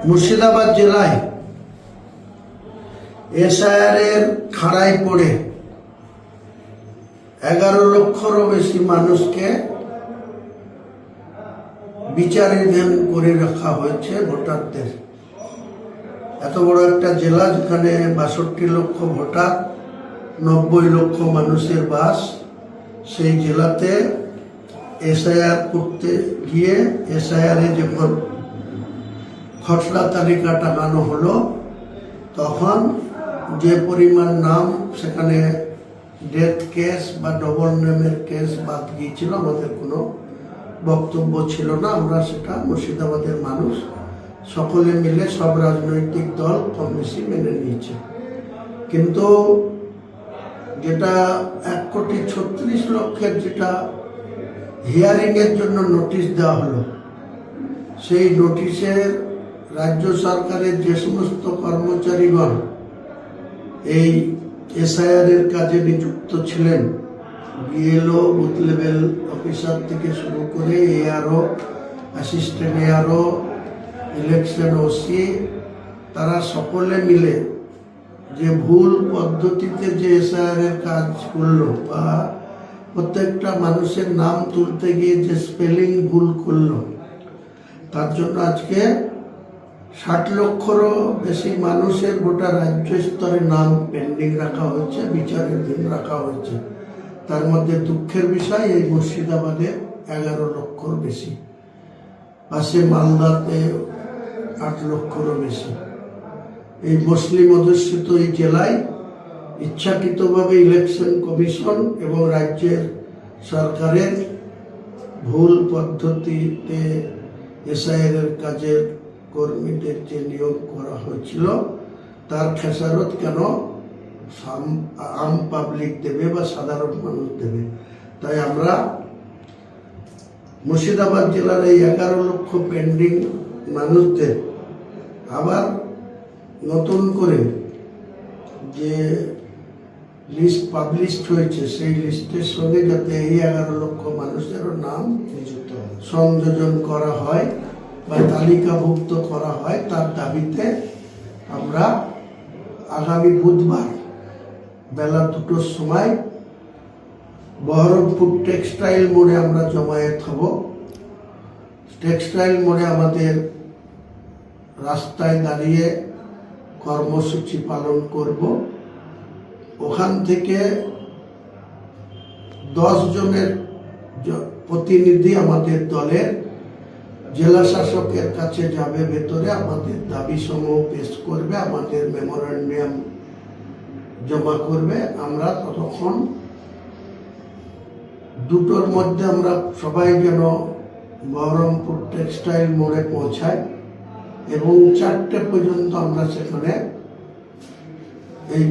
মুর্শিদাবাদ জেলায় এসআইআর খাড়ায় পড়ে 11 লক্ষেরও বেশি মানুষকে বিচারাধীন করে রাখা হয়েছে ভোটারদের। এত বড় একটা জেলা যেখানে 62 লক্ষ ভোটার, 90 লক্ষ মানুষের বাস, সেই জেলাতে এসআইআর করতে গিয়ে এসআইআর যখন খসড়া তালিকা টাঙানো হলো, তখন যে পরিমাণ নাম সেখানে ডেথ কেস বা ডবল নেমের কেস বাদ গিয়েছিল, আমাদের কোনো বক্তব্য ছিল না। আমরা সেটা মুর্শিদাবাদের মানুষ সকলে মিলে সব রাজনৈতিক দল কম বেশি মেনে নিয়েছে। কিন্তু যেটা 1,36,00,000 যেটা হিয়ারিংয়ের জন্য নোটিশ দেওয়া হলো, সেই নোটিশের রাজ্য সরকারের যে সমস্ত কর্মচারীগণ এই এসআইআর কাজে নিযুক্ত ছিলেন, বিএলও, বুথ লেভেল অফিসার থেকে শুরু করে ARO, assistant ARO, election OC, তারা সকলে মিলে যে ভুল পদ্ধতিতে যে এসআইআর কাজ করলো, বা প্রত্যেকটা মানুষের নাম তুলতে গিয়ে যে স্পেলিং ভুল করলো, তার জন্য আজকে 60 লক্ষেরও বেশি মানুষের গোটা রাজ্য স্তরে নাম পেন্ডিং রাখা হয়েছে, বিচারাধীন রাখা হয়েছে। তার মধ্যে দুঃখের বিষয়, এই মুর্শিদাবাদে 11 লক্ষর বেশি, পাশে মালদাতে 8 লক্ষেরও বেশি। এই মুসলিম অধ্যুষিত এই জেলায় ইচ্ছাকৃতভাবে ইলেকশন কমিশন এবং রাজ্যের সরকারের ভুল পদ্ধতিতে এসআইআর কাজের কর্মীদের যে নিয়োগ করা হয়েছিল, তার খেসারত কেন আম পাবলিক দেবে বা সাধারণ মানুষ দেবে? তাই আমরা মুর্শিদাবাদ জেলার এই 11 লক্ষ পেন্ডিং মানুষদের আবার নতুন করে যে লিস্ট পাবলিশড হয়েছে, সেই লিস্টের সঙ্গে যাতে এই 11 লক্ষ মানুষেরও নাম সংযোজন করা হয় বা তালিকাভুক্ত করা হয়, তার দাবিতে আমরা আগামী বুধবার বেলা 2টোর সময় বহরমপুর টেক্সটাইল মোড়ে আমরা জমায়েত হব। টেক্সটাইল মোড়ে আমাদের রাস্তায় দাঁড়িয়ে কর্মসূচি পালন করব। ওখান থেকে 10 জনের প্রতিনিধি আমাদের দলের জেলা শাসকের কাছে যাবে, ভেতরে আমাদের দাবি সমূহ পেশ করবে, আমাদের মেমোরেন্ডাম জমা করবে। আমরা ততক্ষণ 2টোর মধ্যে আমরা সবাই যেন বহরমপুর টেক্সটাইল মোড়ে পৌঁছাই এবং 4টে পর্যন্ত আমরা সেখানে এই